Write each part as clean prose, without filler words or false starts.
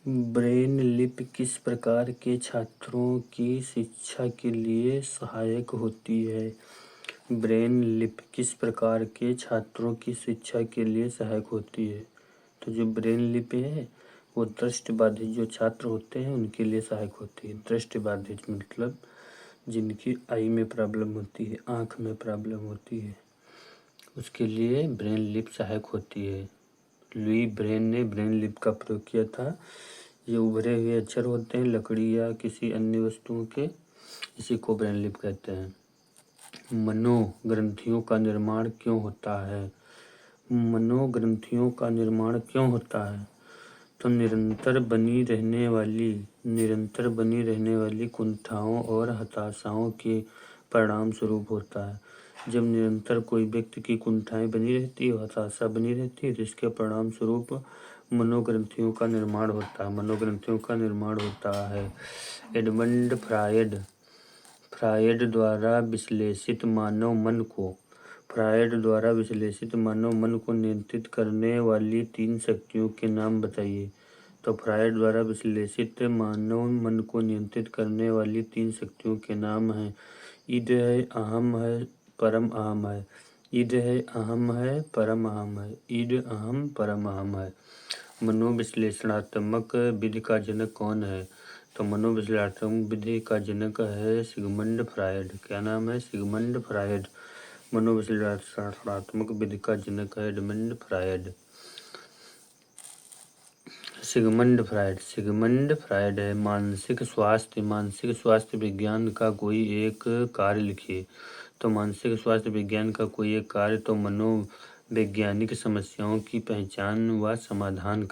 Brain lip किस प्रकार के छात्रों की शिक्षा के लिए सहायक होती है? ब्रेन लिप किस प्रकार के छात्रों की शिक्षा के लिए सहायक होती है? तो जो ब्रेन लिप है वो दृष्टिबाधित जो छात्र होते हैं उनके लिए सहायक होती है। दृष्टिबाधित मतलब जिनकी आई में प्रॉब्लम होती है, आँख में प्रॉब्लम होती है, उसके लिए ब्रेन लिप सहायक होती है। लुई ब्रेन ने ब्रेन लिप का प्रयोग किया था। ये उभरे हुए अक्षर होते हैं लकड़ी या किसी अन्य वस्तुओं के, इसी को ब्रेन लिप कहते हैं। मनोग्रंथियों का निर्माण क्यों होता है? मनोग्रंथियों का निर्माण क्यों होता है? तो निरंतर बनी रहने वाली कुंठाओं और हताशाओं के परिणाम स्वरूप होता है। जब निरंतर कोई व्यक्ति की कुंठाएं बनी रहती है, हताशा बनी रहती है, तो इसके परिणाम स्वरूप मनोग्रंथियों का निर्माण होता है। एडमंड फ्रायड द्वारा विश्लेषित मानव मन को नियंत्रित करने वाली 3 शक्तियों के नाम बताइए। तो फ्रायड द्वारा विश्लेषित मानव मन को नियंत्रित करने वाली 3 शक्तियों के नाम हैं ईड है, अहम है, परम अहम है। ईड है, अहम है, परम अहम है। ईड, अहम, परम अहम है। मनोविश्लेषणात्मक विधि का जनक कौन है? तो मनोविश्लेषणात्मक विधि का जनक है सिगमंड फ्रायड। क्या नाम है? Sigmund Freud. मनोविश्लेषणात्मक विधि का जनक है एडमंड फ्रायड। सिगमंड फ्रायड है। मानसिक स्वास्थ्य विज्ञान का कोई एक कार्य लिखिए। तो मानसिक स्वास्थ्य विज्ञान का कोई एक कार्य तो मनोवैज्ञानिक समस्याओं की पहचान व समाधान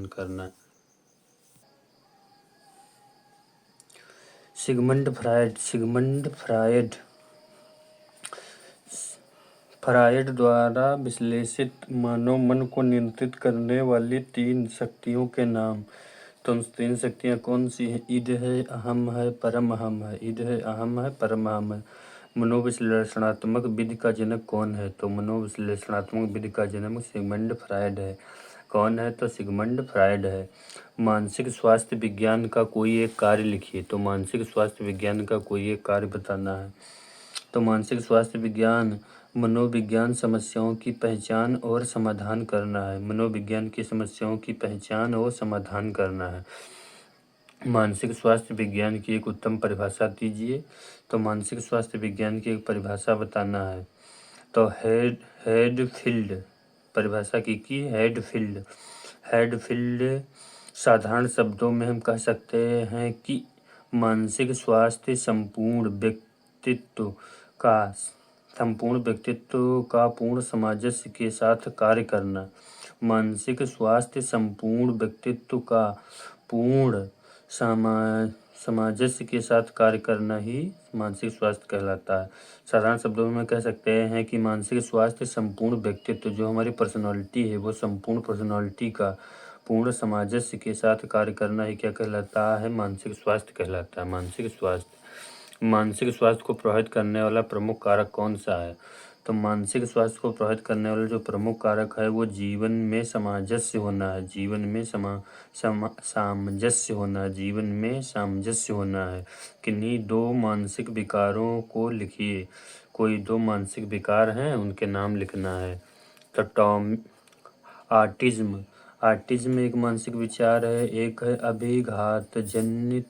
करना। सिगमंड फ्रायड द्वारा विश्लेषित मानव मन को नियंत्रित करने वाली 3 शक्तियों के नाम। तो उन 3 शक्तियाँ कौन सी हैं? ईड है, अहम है, परम अहम है। ईड है, अहम है, परम अहम है। मनोविश्लेषणात्मक विधि का जनक कौन है? तो मनोविश्लेषणात्मक विधि का जनक सिगमंड फ्रायड है। कौन है? तो सिगमंड फ्रायड है। मानसिक स्वास्थ्य विज्ञान का कोई एक कार्य लिखिए। तो मानसिक स्वास्थ्य विज्ञान का कोई एक कार्य बताना है। तो मानसिक स्वास्थ्य विज्ञान मनोविज्ञान समस्याओं की पहचान और समाधान करना है। मनोविज्ञान की समस्याओं की पहचान और समाधान करना है। मानसिक स्वास्थ्य विज्ञान की एक उत्तम परिभाषा दीजिए। तो मानसिक स्वास्थ्य विज्ञान की एक परिभाषा बताना है। तो हेडफील्ड परिभाषा की हेडफील्ड साधारण शब्दों में हम कह सकते हैं कि मानसिक स्वास्थ्य संपूर्ण व्यक्तित्व का पूर्ण सामंजस्य के साथ कार्य करना। मानसिक स्वास्थ्य संपूर्ण व्यक्तित्व का पूर्ण सामंजस्य के साथ कार्य करना ही मानसिक स्वास्थ्य कहलाता है। साधारण शब्दों में कह सकते हैं कि मानसिक स्वास्थ्य संपूर्ण व्यक्तित्व, जो हमारी पर्सनालिटी है, वो संपूर्ण पर्सनालिटी का पूर्ण सामंजस्य के साथ कार्य करना ही क्या कहलाता है? मानसिक स्वास्थ्य कहलाता है। मानसिक स्वास्थ्य को प्रभावित करने वाला प्रमुख कारक कौन सा है? तो मानसिक स्वास्थ्य को प्रभावित करने वाला जो प्रमुख कारक है वो जीवन में सामंजस्य होना है। सामंजस्य होना है। किन्हीं 2 मानसिक विकारों को लिखिए। कोई 2 मानसिक विकार हैं, उनके नाम लिखना है। तो ऑटिज्म एक मानसिक विचार है। एक है अभिघातजन्य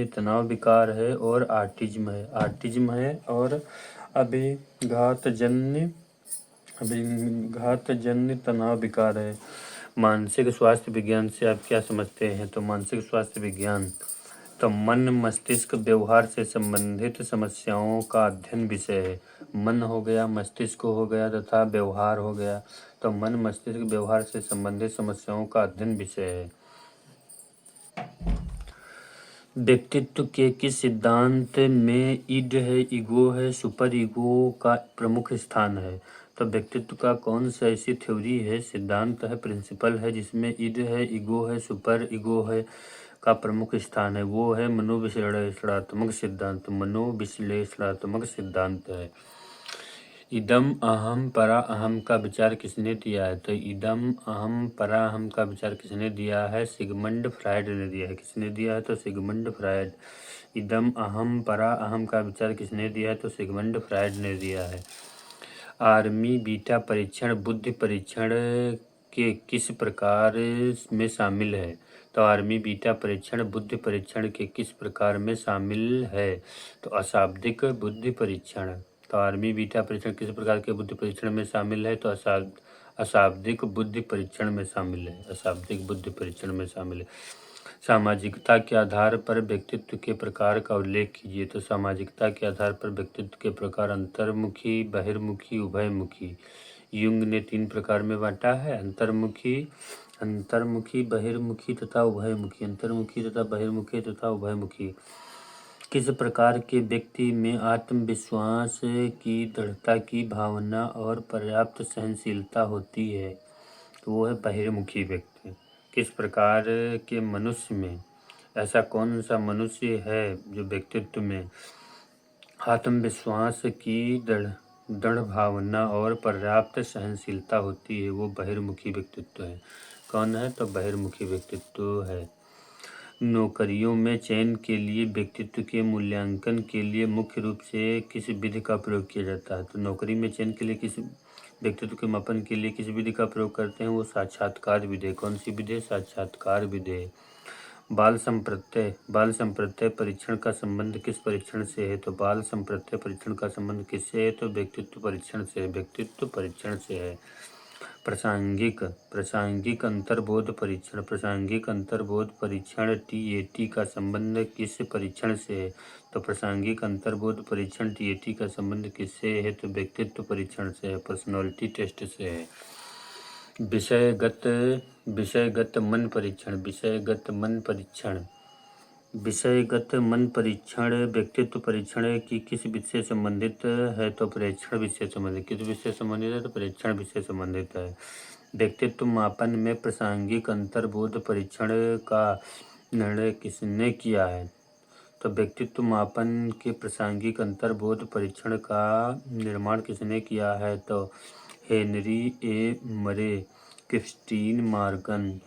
तनाव विकार है और ऑटिज्म है और अभिघातजन्य तनाव विकार है। मानसिक स्वास्थ्य विज्ञान से आप क्या समझते हैं? तो मानसिक स्वास्थ्य विज्ञान तो मन, मस्तिष्क, व्यवहार से संबंधित समस्याओं का अध्ययन विषय है। मन हो गया, मस्तिष्क हो गया तथा व्यवहार हो गया। तो मन, मस्तिष्क, व्यवहार से संबंधित समस्याओं का अध्ययन विषय है। व्यक्तित्व के किस सिद्धांत में ईड है, ईगो है, सुपर ईगो का प्रमुख स्थान है? तो व्यक्तित्व का कौन सा ऐसी थ्योरी है, सिद्धांत है, प्रिंसिपल है जिसमें ईड है, ईगो है, सुपर ईगो है का प्रमुख स्थान है? वो है मनोविश्लेषणात्मक सिद्धांत है। इदम अहम परा अहम का विचार किसने दिया है? तो इदम अहम परा अहम का विचार किसने दिया है? सिगमंड फ्रायड ने दिया है। किसने दिया है? तो सिगमंड फ्रायड। इदम अहम परा अहम का विचार किसने दिया है? तो सिगमंड फ्रायड ने दिया है। आर्मी बीटा परीक्षण बुद्धि परीक्षण के किस प्रकार में शामिल है? तो आर्मी बीटा परीक्षण बुद्धि परीक्षण के किस प्रकार में शामिल है? तो अशाब्दिक बुद्धि परीक्षण। तो आर्मी बीटा परीक्षण किस प्रकार के बुद्धि परीक्षण में शामिल है? तो अशाब्दिक बुद्धि परीक्षण में शामिल है। अशाब्दिक बुद्धि परीक्षण में शामिल है। सामाजिकता के आधार पर व्यक्तित्व के प्रकार का उल्लेख कीजिए। तो सामाजिकता के आधार पर व्यक्तित्व के प्रकार अंतर्मुखी, बहिर्मुखी, उभयमुखी। युंग ने 3 प्रकार में बांटा है। अंतर्मुखी, बहिर्मुखी तथा उभयमुखी। अंतर्मुखी तथा बहिर्मुखी तथा उभयमुखी। किस प्रकार के व्यक्ति में आत्मविश्वास की दृढ़ता की भावना और पर्याप्त सहनशीलता होती है? तो वो है बहिर्मुखी व्यक्ति। किस प्रकार के मनुष्य में ऐसा कौन सा मनुष्य है जो व्यक्तित्व में आत्मविश्वास की दृढ़ भावना और पर्याप्त सहनशीलता होती है? वो बहिर्मुखी व्यक्तित्व है। कौन है? तो बहिर्मुखी व्यक्तित्व है। नौकरियों में चयन के लिए व्यक्तित्व के मूल्यांकन के लिए मुख्य रूप से किस विधि का प्रयोग किया जाता है? तो नौकरी में चयन के लिए किस व्यक्तित्व के मापन के लिए किस विधि का प्रयोग करते हैं? वो साक्षात्कार विधि। कौन सी विधि? साक्षात्कार विधि। बाल संप्रत्यय परीक्षण का संबंध किस परीक्षण से है? तो बाल संप्रत्यय परीक्षण का संबंध किससे है? तो व्यक्तित्व परीक्षण से। व्यक्तित्व परीक्षण से है। प्रासंगिक अंतर्बोध परीक्षण। प्रासंगिक अंतर्बोध परीक्षण TAT का संबंध किस परीक्षण से है? तो प्रासंगिक अंतर्बोध परीक्षण TAT का संबंध किससे है? तो व्यक्तित्व परीक्षण से है। पर्सनालिटी टेस्ट से है। विषयगत मन परीक्षण। विषयगत मन परीक्षण व्यक्तित्व परीक्षण की किस विषय से संबंधित है? तो प्रेक्षण विषय संबंधित। किस विषय संबंधित है? तो प्रेक्षण विषय संबंधित है। व्यक्तित्व मापन में प्रासंगिक अंतर्बोध परीक्षण का निर्णय किसने किया है? तो व्यक्तित्व मापन के प्रासंगिक अंतर्बोध परीक्षण का निर्माण किसने किया है? तो हेनरी ए मरे, क्रिस्टीन मॉर्गन।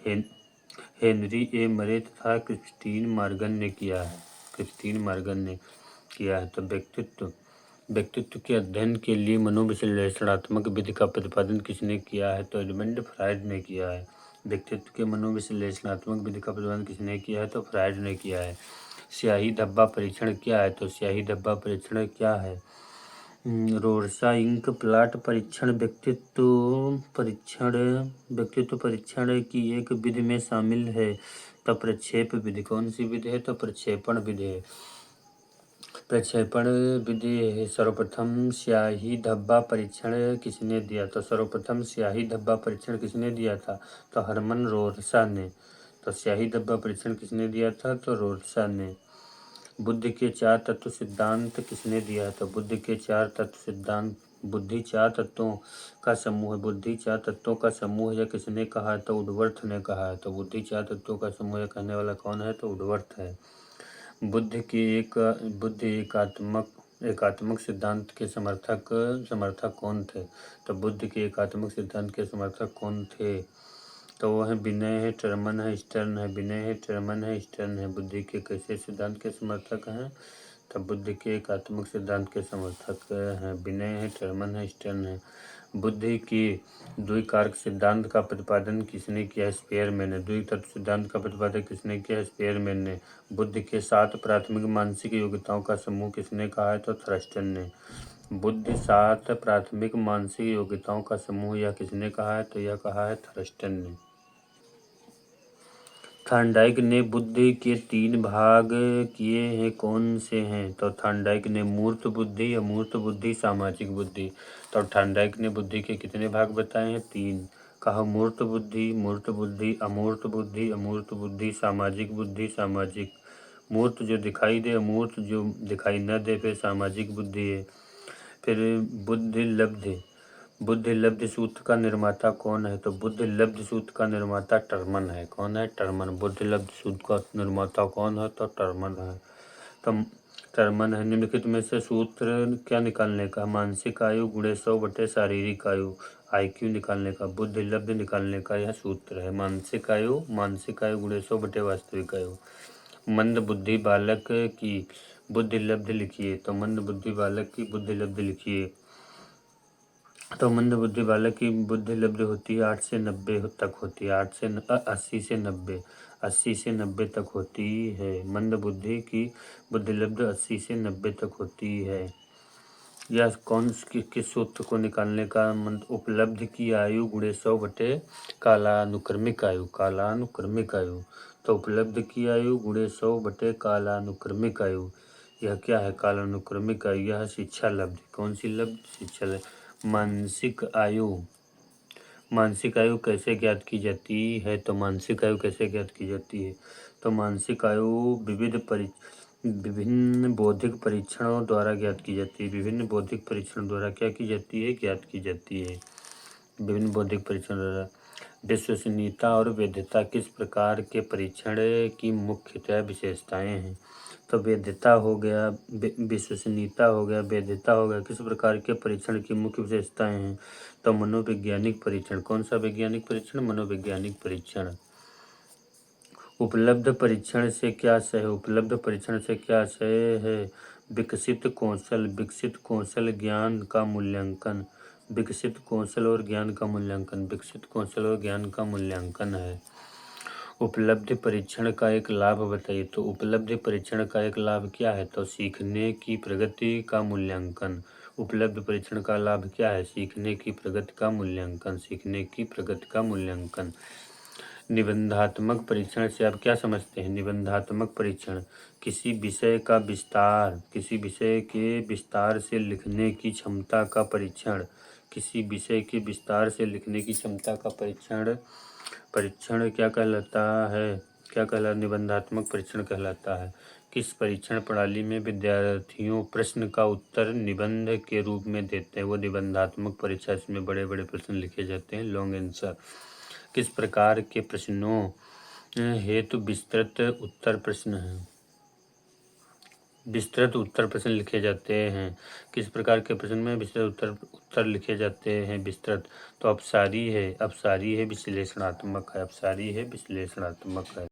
हेनरी ए मरे तथा क्रिस्टीन मॉर्गन ने किया है। तो व्यक्तित्व के अध्ययन के लिए मनोविश्लेषणात्मक विधि का प्रतिपादन किसने किया है? तो एडमंड फ्रायड ने किया है। व्यक्तित्व के मनोविश्लेषणात्मक विधि का प्रतिपादन किसने किया है? तो फ्रायड ने किया है। स्याही धब्बा परीक्षण क्या है? तो स्याही धब्बा परीक्षण क्या है? रोरसा इंक प्लॉट परीक्षण व्यक्तित्व परीक्षण की एक विधि में शामिल है। तो प्रक्षेप विधि। कौन सी विधि है? तो प्रक्षेपण विधि है। प्रक्षेपण विधि है। सर्वप्रथम स्याही धब्बा परीक्षण किसने दिया? तो सर्वप्रथम स्याही धब्बा परीक्षण किसने दिया था? तो हरमन रोरसा ने। तो स्याही धब्बा परीक्षण किसने दिया था? तो रोरसा ने। बुद्धि के 4 तत्व सिद्धांत किसने दिया है? तो बुद्धि के 4 तत्व सिद्धांत। बुद्धि 4 तत्वों का समूह है। बुद्धि 4 तत्वों का समूह है किसने कहा है? तो वुडवर्थ ने कहा है। तो बुद्धि 4 तत्वों का समूह है कहने वाला कौन है? तो वुडवर्थ है। बुद्धि एकात्मक सिद्धांत के समर्थक कौन थे? तो बुद्धि के एकात्मक सिद्धांत के समर्थक कौन थे? तो वो है विनय है, टर्मन है, स्टर्न है। विनय है, टर्मन है, स्टर्न है। बुद्धि के कैसे सिद्धांत के समर्थक हैं? तो बुद्धि के एकात्मक सिद्धांत के समर्थक हैं। विनय है, टर्मन है, स्टर्न है। बुद्धि के द्विकारक सिद्धांत का प्रतिपादन किसने किया? स्पेयरमैन ने। द्वितत्व सिद्धांत का प्रतिपादन किसने किया? स्पेयरमैन ने। बुद्धि के 7 प्राथमिक मानसिक योग्यताओं का समूह किसने कहा है? तो थर्स्टन ने। बुद्धि 7 प्राथमिक मानसिक योग्यताओं का समूह यह किसने कहा है? तो यह कहा है थर्स्टन ने। थॉर्नडाइक ने बुद्धि के 3 भाग किए हैं, कौन से हैं? तो थॉर्नडाइक ने मूर्त बुद्धि, अमूर्त बुद्धि, सामाजिक बुद्धि। तो थॉर्नडाइक ने बुद्धि के कितने भाग बताए हैं? 3। कहा मूर्त बुद्धि, मूर्त बुद्धि, अमूर्त बुद्धि, अमूर्त बुद्धि, सामाजिक बुद्धि, सामाजिक। मूर्त जो दिखाई दे, अमूर्त जो दिखाई न दे, फिर सामाजिक बुद्धि है। फिर बुद्धि लब्धि सूत्र का निर्माता कौन है? तो बुद्धि लब्धि सूत्र का निर्माता टर्मन है। कौन है? टर्मन। बुद्धि लब्धि सूत्र का निर्माता कौन है? तो टर्मन है। तो टर्मन है। निम्नलिखित में से सूत्र क्या निकालने का? मानसिक आयु गुणे 100 बटे शारीरिक आयु, IQ निकालने का, बुद्धि लब्ध निकालने का यह सूत्र है। मानसिक आयु गुणे 100 बटे वास्तविक आयु। मंद बुद्धि बालक की बुद्धि लब्ध लिखिए। तो मंद बुद्धि बालक की बुद्धि लब्ध लिखिए। तो मंद बुद्धि बालक की बुद्धि लब्ध होती है 8 से 90 तक होती है। 80 से 90 तक होती है। मंद बुद्धि की बुद्धि लब्ध 80 से 90 तक होती है। यह किस सूत्र को निकालने का? उपलब्ध की आयु गुणे 100 बटे कालानुक्रमिक आयु। तो उपलब्ध की आयु गुणे 100 बटे कालानुक्रमिक आयु। यह क्या है? कालानुक्रमिक आयु। यह शिक्षा लब्ध। कौन सी लब्ध? शिक्षा लब्ध। मानसिक आयु कैसे ज्ञात की जाती है? तो मानसिक आयु कैसे ज्ञात की जाती है? तो मानसिक आयु विभिन्न बौद्धिक परीक्षणों द्वारा ज्ञात की जाती है। विभिन्न बौद्धिक परीक्षण द्वारा क्या की जाती है? ज्ञात की जाती है। विभिन्न बौद्धिक परीक्षण द्वारा। विश्वसनीयता और वैधता किस प्रकार के परीक्षण की मुख्यतः विशेषताएं हैं? तो वैधता हो गया, विश्वसनीयता हो गया, वैधता हो गया। किस प्रकार के परीक्षण की मुख्य विशेषताएं हैं? तो मनोवैज्ञानिक परीक्षण। कौन सा वैज्ञानिक परीक्षण? मनोवैज्ञानिक परीक्षण। उपलब्ध परीक्षण से क्या आशय है? विकसित कौशल ज्ञान का मूल्यांकन। विकसित कौशल और ज्ञान का मूल्यांकन है। उपलब्धि परीक्षण का एक लाभ बताइए। तो उपलब्धि परीक्षण का एक लाभ क्या है? तो सीखने की प्रगति का मूल्यांकन। उपलब्ध परीक्षण का लाभ क्या है? सीखने की प्रगति का मूल्यांकन। निबंधात्मक परीक्षण से आप क्या समझते हैं? निबंधात्मक परीक्षण किसी विषय के विस्तार से लिखने की क्षमता का परीक्षण। क्या कहलाता? निबंधात्मक परीक्षण कहलाता है। किस परीक्षण प्रणाली में विद्यार्थियों प्रश्न का उत्तर निबंध के रूप में देते हैं? वो निबंधात्मक परीक्षा। इसमें बड़े बड़े प्रश्न लिखे जाते हैं, लॉन्ग आंसर। किस प्रकार के प्रश्नों हेतु विस्तृत उत्तर प्रश्न लिखे जाते हैं? किस प्रकार के प्रश्न में विस्तृत उत्तर लिखे जाते हैं? विस्तृत। तो अपसारी है, विश्लेषणात्मक है।